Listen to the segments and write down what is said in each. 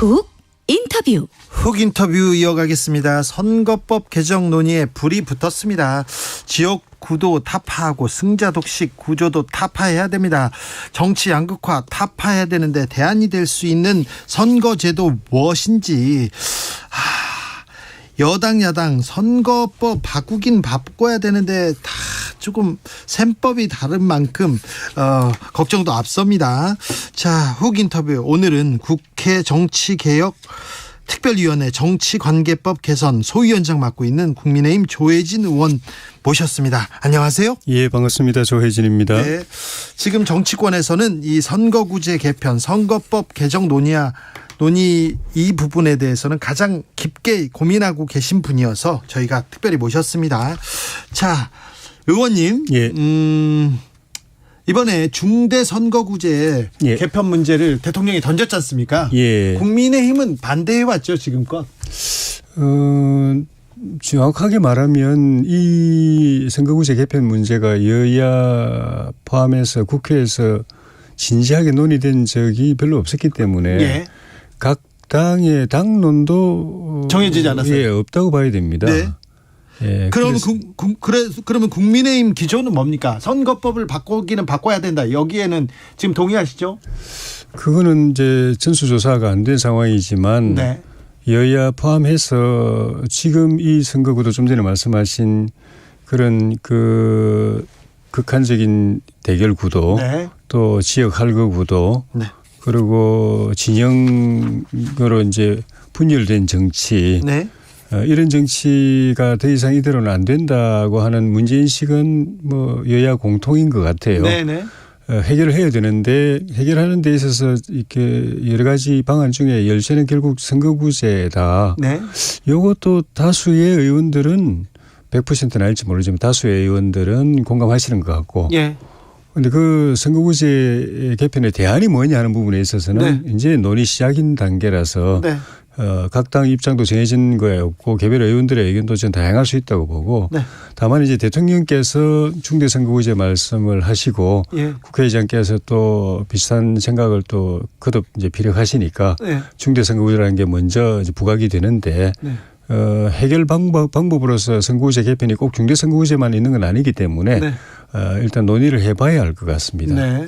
훅 인터뷰. 훅 인터뷰 이어가겠습니다. 선거법 개정 논의에 불이 붙었습니다. 지역구도 타파하고 승자독식 구조도 타파해야 됩니다. 정치 양극화 타파해야 되는데 대안이 될 수 있는 선거제도 무엇인지 여당 야당 선거법 바꾸긴 바꿔야 되는데 다 조금 셈법이 다른 만큼 걱정도 앞섭니다. 자, 훅 인터뷰 오늘은 국회 정치개혁 특별위원회 정치관계법 개선 소위원장 맡고 있는 국민의힘 조혜진 의원 모셨습니다. 안녕하세요. 예, 반갑습니다. 조혜진입니다. 네, 지금 정치권에서는 이 선거구제 개편, 선거법 개정 논의 이 부분에 대해서는 가장 깊게 고민하고 계신 분이어서 저희가 특별히 모셨습니다. 자, 의원님, 예. 이번에 중대선거구제 예. 개편 문제를 대통령이 던졌지 않습니까? 예. 국민의힘은 반대해왔죠, 지금껏. 정확하게 말하면 이 선거구제 개편 문제가 여야 포함해서 국회에서 진지하게 논의된 적이 별로 없었기 때문에 예. 각 당의 당론도 정해지지 않았어요. 예, 없다고 봐야 됩니다. 네. 예, 그럼 그러면 국민의힘 기조는 뭡니까? 선거법을 바꾸기는 바꿔야 된다. 여기에는 지금 동의하시죠? 그거는 이제 전수조사가 안 된 상황이지만 네. 여야 포함해서 지금 이 선거구도 좀 전에 말씀하신 그런 그 극한적인 대결 구도, 네. 또 지역 할거 구도, 네. 그리고 진영으로 이제 분열된 정치, 네. 이런 정치가 더 이상 이대로는 안 된다고 하는 문제인식은 뭐 여야 공통인 것 같아요. 네네. 해결을 해야 되는데 해결하는 데 있어서 이렇게 여러 가지 방안 중에 열쇠는 결국 선거구제다. 네. 이것도 다수의 의원들은 100%는 알지 모르지만 다수의 의원들은 공감하시는 것 같고. 예. 그런데 그 선거구제 개편의 대안이 뭐냐 하는 부분에 있어서는 네. 이제 논의 시작인 단계라서 네. 각 당 입장도 정해진 거에 없고 개별 의원들의 의견도 좀 다양할 수 있다고 보고 네. 다만 이제 대통령께서 중대선거구제 말씀을 하시고 예. 국회의장께서 또 비슷한 생각을 또 거듭 이제 피력하시니까 네. 중대선거구제라는 게 먼저 이제 부각이 되는데 네. 해결 방법으로서 선거구제 개편이 꼭 중대선거구제만 있는 건 아니기 때문에 네. 일단 논의를 해봐야 할 것 같습니다. 네.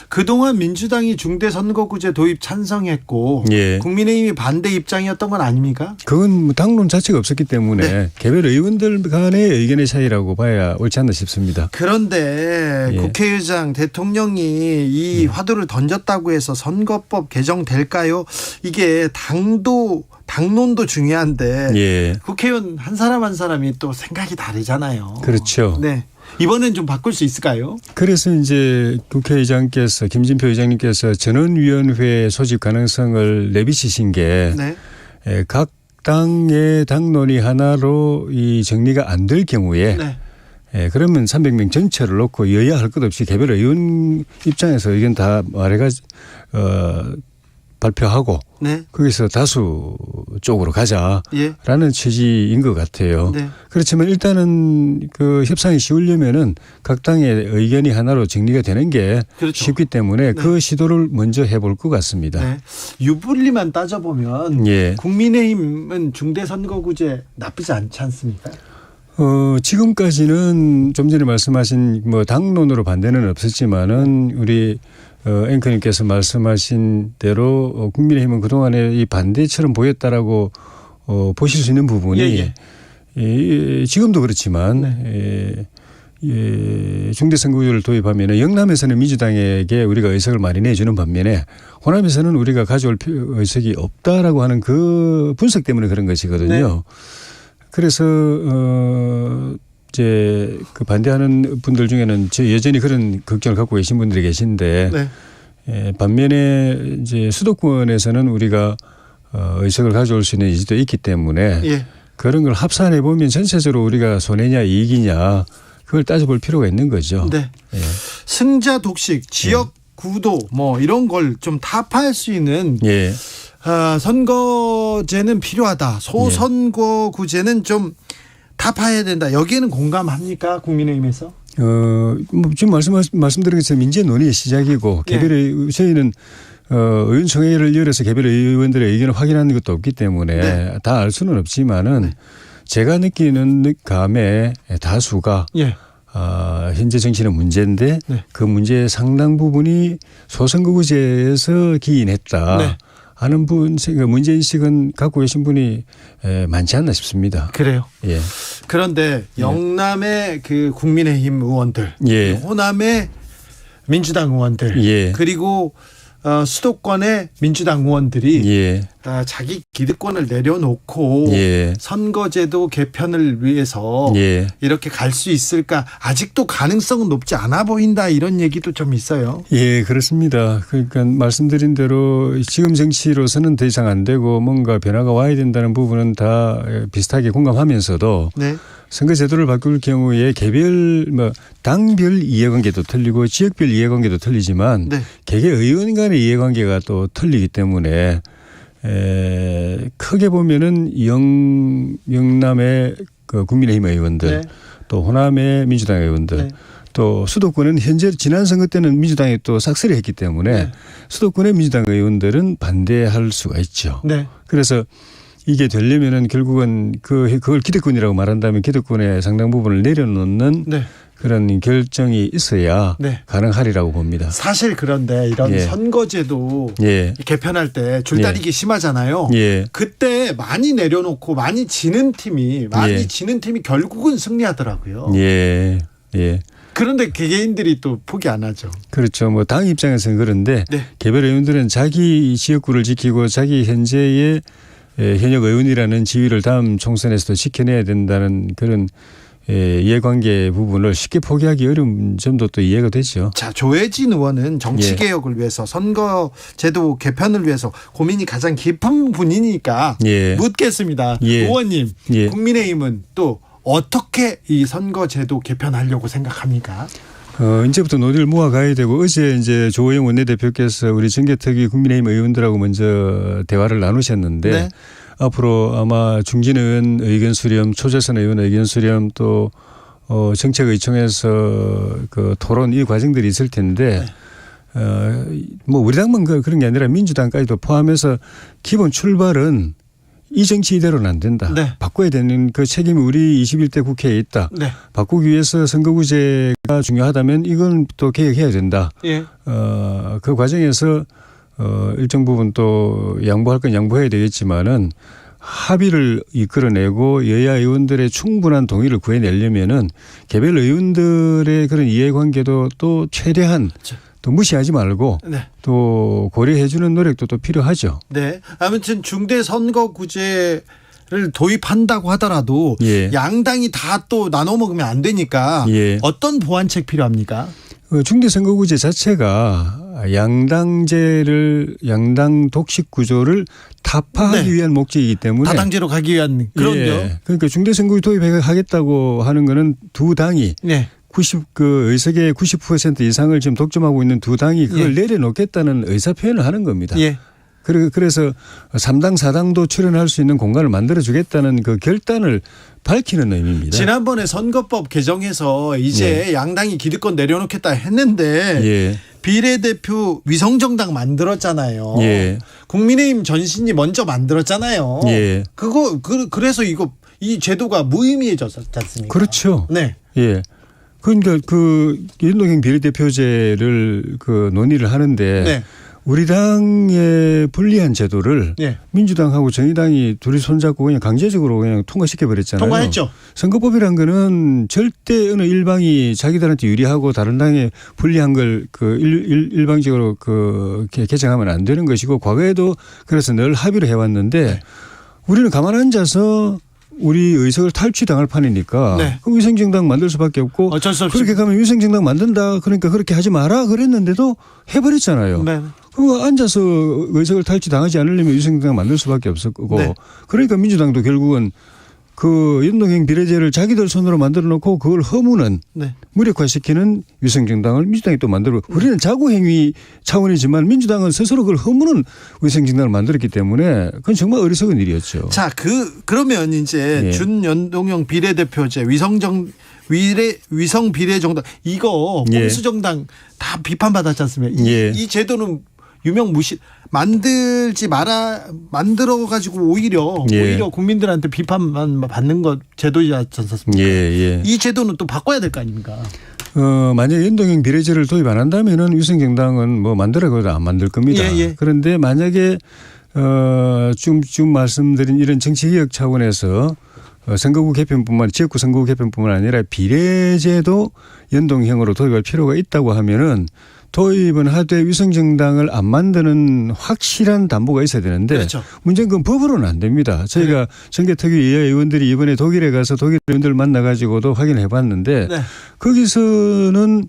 그동안 민주당이 중대선거구제 도입 찬성했고 예. 국민의힘이 반대 입장이었던 건 아닙니까? 그건 뭐 당론 자체가 없었기 때문에 네. 개별 의원들 간의 의견의 차이라고 봐야 옳지 않나 싶습니다. 그런데 예. 국회의장 대통령이 이 화두를 던졌다고 해서 선거법 개정될까요? 이게 당론도 중요한데 예. 국회의원 한 사람 한 사람이 또 생각이 다르잖아요. 그렇죠. 네. 이번엔 좀 바꿀 수 있을까요? 그래서 이제 국회의장께서 김진표 의장님께서 전원위원회 소집 가능성을 내비치신 게 각 당의 당론이 하나로 이 정리가 안 될 경우에 네. 그러면 300명 전체를 놓고 여야 할 것 없이 개별 의원 입장에서 의견 다 말해가지고 발표하고 네. 거기서 다수 쪽으로 가자라는 예. 취지인 것 같아요. 네. 그렇지만 일단은 그 협상이 쉬우려면은 각 당의 의견이 하나로 정리가 되는 게 그렇죠. 쉽기 때문에 그 시도를 먼저 해볼 것 같습니다. 네. 유불리만 따져보면 예. 국민의힘은 중대선거구제 나쁘지 않지 않습니까? 지금까지는 좀 전에 말씀하신 뭐 당론으로 반대는 없었지만은 우리 앵커님께서 말씀하신 대로 국민의힘은 그동안에 이 반대처럼 보였다라고 보실 수 있는 부분이 지금도 그렇지만 중대선거구제를 도입하면 영남에서는 민주당에게 우리가 의석을 많이 내주는 반면에 호남에서는 우리가 가져올 의석이 없다라고 하는 그 분석 때문에 그런 것이거든요. 네. 그래서 이제 그 반대하는 분들 중에는 여전히 그런 걱정을 갖고 계신 분들이 계신데 반면에 이제 수도권에서는 우리가 의석을 가져올 수 있는 여지도 있기 때문에 그런 걸 합산해 보면 전체적으로 우리가 손해냐 이익이냐 그걸 따져볼 필요가 있는 거죠. 네. 승자 독식, 지역 구도 뭐 이런 걸 좀 타파할 수 있는 선거제는 필요하다. 소선거구제는 좀 타파해야 된다. 여기에는 공감합니까? 국민의힘에서? 뭐 지금 말씀드린 것처럼 민주의 논의의 시작이고 개별의 저희는 의원총회를 열어서 개별 의원들의 의견을 확인하는 것도 없기 때문에 네. 다 알 수는 없지만은 네. 제가 느끼는 감에 다수가 예. 현재 정치는 문제인데 네. 그 문제의 상당 부분이 소선거구제에서 기인했다 네. 하는 문제인식은 갖고 계신 분이 많지 않나 싶습니다. 그래요. 예. 그런데 영남의 그 국민의힘 의원들, 예. 호남의 민주당 의원들, 예. 그리고 수도권의 민주당 의원들이 예. 자기 기득권을 내려놓고 예. 선거제도 개편을 위해서 예. 이렇게 갈 수 있을까? 아직도 가능성은 높지 않아 보인다, 이런 얘기도 좀 있어요. 예, 그렇습니다. 그러니까 말씀드린 대로 지금 정치로서는 더 이상 안 되고 뭔가 변화가 와야 된다는 부분은 다 비슷하게 공감하면서도 네. 선거제도를 바꿀 경우에 개별 당별 이해관계도 틀리고 지역별 이해관계도 틀리지만 네. 개개 의원 간의 이해관계가 또 틀리기 때문에 크게 보면은 영남의 그 국민의힘 의원들 네. 또 호남의 민주당 의원들 네. 또 수도권은 현재 지난 선거 때는 민주당이 또 싹쓸이 했기 때문에 네. 수도권의 민주당 의원들은 반대할 수가 있죠. 네. 그래서 이게 되려면은 결국은 그걸 기득권이라고 말한다면 기득권의 상당 부분을 내려놓는 네. 그런 결정이 있어야 네. 가능하리라고 봅니다. 사실 그런데 이런 예. 선거제도 예. 개편할 때 줄다리기 심하잖아요. 예. 그때 많이 내려놓고 많이 지는 팀이 결국은 승리하더라고요. 예. 예. 그런데 개개인들이 또 포기 안 하죠. 그렇죠. 뭐 당 입장에서는 그런데 네. 개별 의원들은 자기 지역구를 지키고 자기 현재의 현역 의원이라는 지위를 다음 총선에서도 지켜내야 된다는 그런 이해관계 부분을 쉽게 포기하기 어려운 점도 또 이해가 되죠. 자, 조혜진 의원은 정치개혁을 위해서 선거제도 개편을 위해서 고민이 가장 깊은 분이니까 예. 묻겠습니다. 예. 의원님, 예. 국민의힘은 또 어떻게 이 선거제도 개편하려고 생각합니까? 이제부터 논의를 모아가야 되고 어제 이제 조호영 원내대표께서 우리 정개특위 국민의힘 의원들하고 먼저 대화를 나누셨는데 네. 앞으로 아마 중진 의원 의견 수렴, 초재선 의원 의견 수렴 또 정책의총에서 그 토론 이 과정들이 있을 텐데 뭐 우리 당만 그런 게 아니라 민주당까지도 포함해서 기본 출발은 이 정치 이대로는 안 된다. 네. 바꿔야 되는 그 책임이 우리 21대 국회에 있다. 네. 바꾸기 위해서 선거구제가 중요하다면 이건 또 개혁해야 된다. 예. 그 과정에서 일정 부분 또 양보할 건 양보해야 되겠지만은 합의를 이끌어내고 여야 의원들의 충분한 동의를 구해내려면은 개별 의원들의 그런 이해관계도 또 최대한 또 무시하지 말고 네. 또 고려해 주는 노력도 또 필요하죠. 네. 아무튼 중대 선거구제를 도입한다고 하더라도 예. 양당이 다 또 나눠 먹으면 안 되니까 예. 어떤 보완책 필요합니까? 중대선거구제 자체가 양당 독식 구조를 타파하기 네. 위한 목적이기 때문에 다당제로 가기 위한 그런요. 예. 그러니까 중대선거구 도입하겠다고 하는 거는 두 당이 네. 의석의 90% 이상을 지금 독점하고 있는 두 당이 그걸 예. 내려놓겠다는 의사표현을 하는 겁니다. 예. 그래서 3당 4당도 출연할 수 있는 공간을 만들어주겠다는 그 결단을 밝히는 의미입니다. 지난번에 선거법 개정해서 이제 양당이 기득권 내려놓겠다 했는데 예. 비례대표 위성정당 만들었잖아요. 예. 국민의힘 전신이 먼저 만들었잖아요. 예. 그래서 이 제도가 무의미해졌지 않습니까? 그렇죠. 네. 예. 그러니까 그 윤동형 비례대표제를 그 논의를 하는데 네. 우리 당의 불리한 제도를 네. 민주당하고 정의당이 둘이 손잡고 그냥 강제적으로 그냥 통과시켜 버렸잖아요. 통과했죠. 선거법이란 거는 절대 어느 일방이 자기들한테 유리하고 다른 당에 불리한 걸 그 일방적으로 그 개정하면 안 되는 것이고 과거에도 그래서 늘 합의를 해왔는데 네. 우리는 가만 앉아서 우리 의석을 탈취당할 판이니까 네. 그럼 위성정당 만들 수밖에 없고 어쩔 수 없이 그렇게 가면 위성정당 만든다 그러니까 그렇게 하지 마라 그랬는데도 해버렸잖아요. 네. 그럼 앉아서 의석을 탈취당하지 않으려면 위성정당 만들 수밖에 없었고 네. 그러니까 민주당도 결국은 그 윤동형 비례제를 자기들 손으로 만들어 놓고 그걸 허무는 네. 무력화시키는 위성정당을 민주당이 또 만들고 우리는 자구행위 차원이지만 민주당은 스스로 그걸 허무는 위성정당을 만들었기 때문에 그건 정말 어리석은 일이었죠. 자, 그러면 이제 예. 준연동형 비례대표제 위성 비례정당 이거 예. 공수정당 다 비판받았지 않습니까? 예. 이 제도는 유명 무시 만들지 마라 만들어 가지고 오히려 국민들한테 비판만 받는 것 제도지 않습니까? 이 제도는 또 바꿔야 될 거 아닙니까? 만약 연동형 비례제를 도입 안 한다면은 위성정당은 뭐 만들어도 안 만들 겁니다. 그런데 만약에 좀 말씀드린 이런 정치개혁 차원에서 선거구 개편뿐만 지역구 선거구 개편뿐만 아니라 비례제도 연동형으로 도입할 필요가 있다고 하면은 도입은 하되 위성정당을 안 만드는 확실한 담보가 있어야 되는데 그렇죠. 문제는 그건 법으로는 안 됩니다. 저희가 정개특위 의원들이 이번에 독일에 가서 독일 의원들을 만나가지고도 확인해 봤는데 거기서는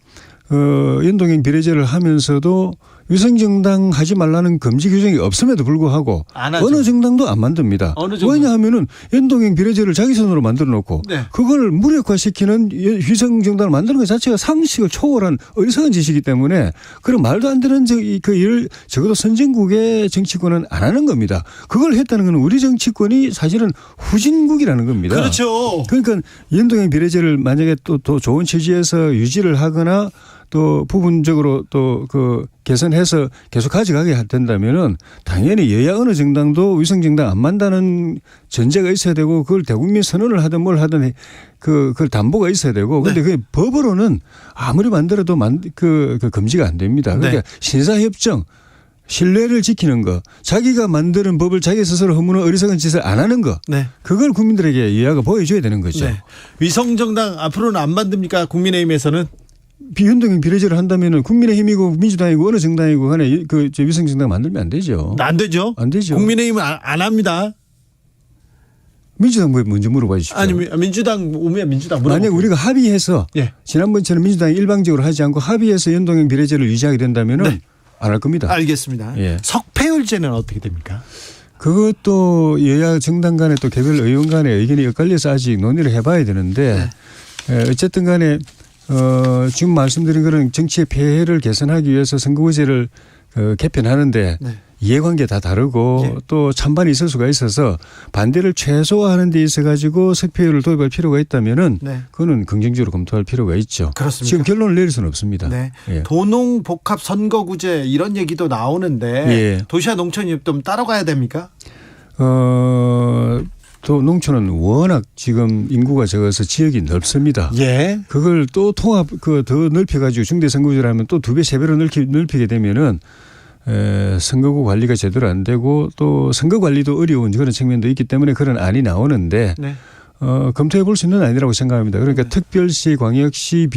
연동형 비례제를 하면서도 위성정당 하지 말라는 금지 규정이 없음에도 불구하고 어느 정당도 안 만듭니다. 왜냐하면은 연동형 비례제를 자기 손으로 만들어 놓고 그걸 무력화시키는 위성정당을 만드는 것 자체가 상식을 초월한 어리석은 짓이기 때문에 그런 말도 안 되는 그 일을 적어도 선진국의 정치권은 안 하는 겁니다. 그걸 했다는 건 우리 정치권이 사실은 후진국이라는 겁니다. 그렇죠. 그러니까 연동형 비례제를 만약에 또 좋은 취지에서 유지를 하거나 또 부분적으로 또 그 개선해서 계속 가져가게 된다면은 당연히 여야 어느 정당도 위성정당 안 만다는 전제가 있어야 되고 그걸 대국민 선언을 하든 뭘 하든 그걸 담보가 있어야 되고 근데 그게 법으로는 아무리 만들어도 그 금지가 안 됩니다. 그러니까 신사협정 신뢰를 지키는 거 자기가 만드는 법을 자기 스스로 허무는 어리석은 짓을 안 하는 거 그걸 국민들에게 여야가 보여줘야 되는 거죠. 위성정당 앞으로는 안 만듭니까? 국민의힘에서는? 비연동형 비례제를 한다면은 국민의힘이고 민주당이고 어느 정당이고 간에 그 위성정당 만들면 안 되죠. 안 되죠. 안 되죠. 국민의힘은 안 합니다. 민주당 먼저 물어봐 주십시오. 아니 민주당 오면 민주당 물어봐. 만약 우리가 합의해서 지난번처럼 민주당이 일방적으로 하지 않고 합의해서 연동형 비례제를 유지하게 된다면은 안 할 겁니다. 알겠습니다. 석패율제는 어떻게 됩니까? 그것도 여야 정당 간에 또 개별 의원 간에 의견이 엇갈려서 아직 논의를 해봐야 되는데 어쨌든 간에 지금 말씀드린 그런 정치의 폐해를 개선하기 위해서 선거구제를 개편하는데 이해관계 다 다르고 또 찬반이 있을 수가 있어서 반대를 최소화하는 데 있어 가지고 석패율을 도입할 필요가 있다면은 그거는 긍정적으로 검토할 필요가 있죠. 그렇습니다. 지금 결론을 내릴 수는 없습니다. 도농 복합 선거구제 이런 얘기도 나오는데 도시와 농촌이 좀 따라가야 됩니까? 또 농촌은 워낙 지금 인구가 적어서 지역이 넓습니다. 그걸 또 통합 더 넓혀가지고 중대선거구제를 하면 또 2배, 3배로 넓히게 되면은 선거구 관리가 제대로 안 되고 또 선거 관리도 어려운 그런 측면도 있기 때문에 그런 안이 나오는데 검토해 볼 수 있는 안이라고 생각합니다. 그러니까 특별시, 광역시,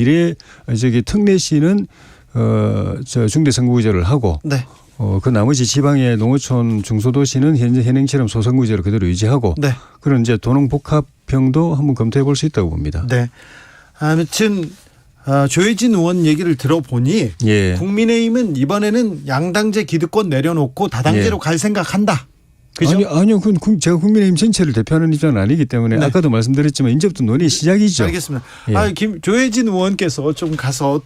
특례시는 중대선거구제를 하고 그 나머지 지방의 농어촌 중소도시는 현재 현행처럼 소선구제로 그대로 유지하고 그런 이제 도농복합형도 한번 검토해 볼 수 있다고 봅니다. 아무튼 조혜진 의원 얘기를 들어보니 국민의힘은 이번에는 양당제 기득권 내려놓고 다당제로 갈 생각한다. 그죠? 아니요. 제가 국민의힘 전체를 대표하는 입장은 아니기 때문에 아까도 말씀드렸지만 이제부터 논의 시작이죠. 알겠습니다. 조혜진 의원께서 좀 가서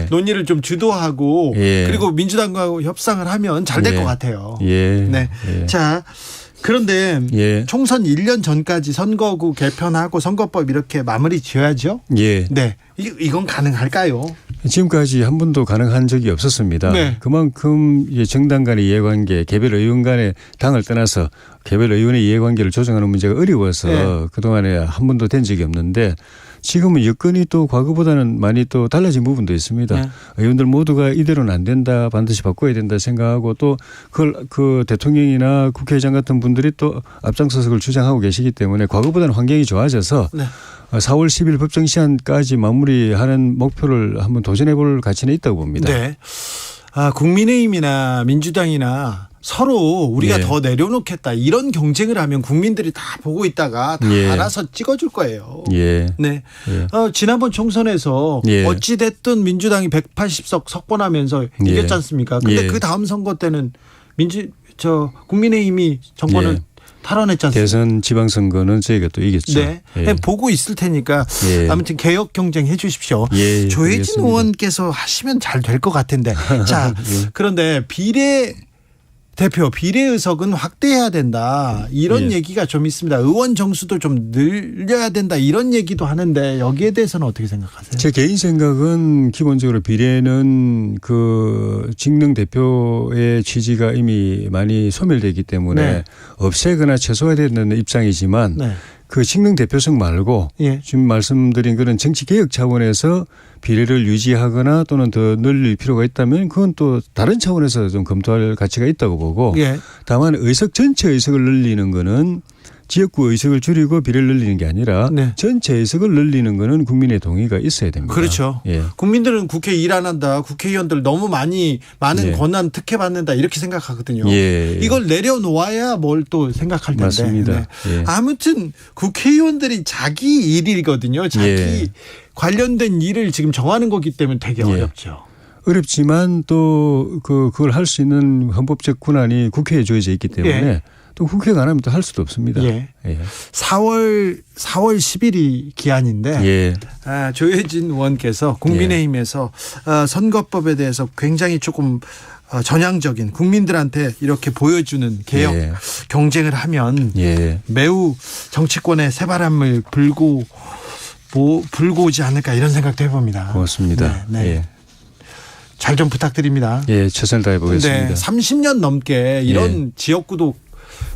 논의를 좀 주도하고 그리고 민주당과 협상을 하면 잘 될 것 같아요. 자, 그런데 총선 1년 전까지 선거구 개편하고 선거법 이렇게 마무리 지어야죠. 이건 가능할까요? 지금까지 한 번도 가능한 적이 없었습니다. 그만큼 정당 간의 이해관계, 개별 의원 간의 당을 떠나서 개별 의원의 이해관계를 조정하는 문제가 어려워서 그동안에 한 번도 된 적이 없는데 지금은 여건이 또 과거보다는 많이 또 달라진 부분도 있습니다. 의원들 모두가 이대로는 안 된다, 반드시 바꿔야 된다 생각하고 또 그걸 그 대통령이나 국회의장 같은 분들이 또 앞장서서 그걸 주장하고 계시기 때문에 과거보다는 환경이 좋아져서 4월 10일 법정 시한까지 마무리하는 목표를 한번 도전해 볼 가치는 있다고 봅니다. 국민의힘이나 민주당이나 서로 우리가 더 내려놓겠다 이런 경쟁을 하면 국민들이 다 보고 있다가 다 알아서 찍어줄 거예요. 지난번 총선에서 어찌됐든 민주당이 180석 석권하면서 이겼지 않습니까? 근데 그 다음 선거 때는 국민의힘이 정권을 탈환했지 않습니까? 대선 지방선거는 저희가 또 이겼죠. 보고 있을 테니까 아무튼 개혁 경쟁해 주십시오. 조혜진 의원께서 하시면 잘 될 것 같은데. 자, 그런데 대표 비례의석은 확대해야 된다. 이런 예. 얘기가 좀 있습니다. 의원 정수도 좀 늘려야 된다. 이런 얘기도 하는데 여기에 대해서는 어떻게 생각하세요? 제 개인 생각은 기본적으로 비례는 그 직능 대표의 취지가 이미 많이 소멸되어 있기 때문에 네. 없애거나 최소화해야 되는 입장이지만 네. 그 직능 대표성 말고 예. 지금 말씀드린 그런 정치 개혁 차원에서 비례를 유지하거나 또는 더 늘릴 필요가 있다면 그건 또 다른 차원에서 좀 검토할 가치가 있다고 보고 예. 다만 의석 전체 의석을 늘리는 거는 지역구 의석을 줄이고 비례를 늘리는 게 아니라 네. 전체 의석을 늘리는 거는 국민의 동의가 있어야 됩니다. 그렇죠. 예. 국민들은 국회 일 안 한다. 국회의원들 너무 많은 예. 권한 특혜 받는다. 이렇게 생각하거든요. 예. 이걸 내려놓아야 뭘 또 생각할 텐데. 맞습니다. 예. 아무튼 국회의원들이 자기 일이거든요. 자기 예. 관련된 일을 지금 정하는 거기 때문에 되게 예. 어렵죠. 어렵지만 또 그걸 할 수 있는 헌법적 권한이 국회에 주어져 있기 때문에 예. 또 국회가 안 하면 또 할 수도 없습니다. 예. 예. 4월 10일이 기한인데 예. 조혜진 의원께서 국민의힘에서 선거법에 대해서 굉장히 조금 전향적인 국민들한테 이렇게 보여주는 개혁 예. 경쟁을 하면 예. 매우 정치권에 새바람을 불고 오지 않을까 이런 생각도 해봅니다. 고맙습니다. 네, 네. 예. 잘 좀 부탁드립니다. 예, 최선을 다해 보겠습니다. 네, 30년 넘게 이런 지역구도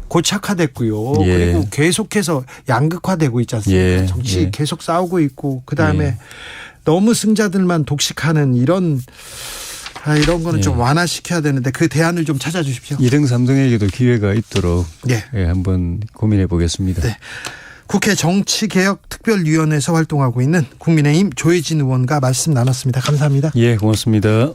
고착화됐고요. 예. 그리고 계속해서 양극화되고 있지 않습니까? 예. 정치 예. 계속 싸우고 있고 그다음에 예. 너무 승자들만 독식하는 이런 거는 예. 좀 완화시켜야 되는데 그 대안을 좀 찾아주십시오. 2등, 3등에게도 기회가 있도록 예. 예, 한번 고민해 보겠습니다. 네. 국회 정치개혁특별위원회에서 활동하고 있는 국민의힘 조혜진 의원과 말씀 나눴습니다. 감사합니다. 예, 고맙습니다.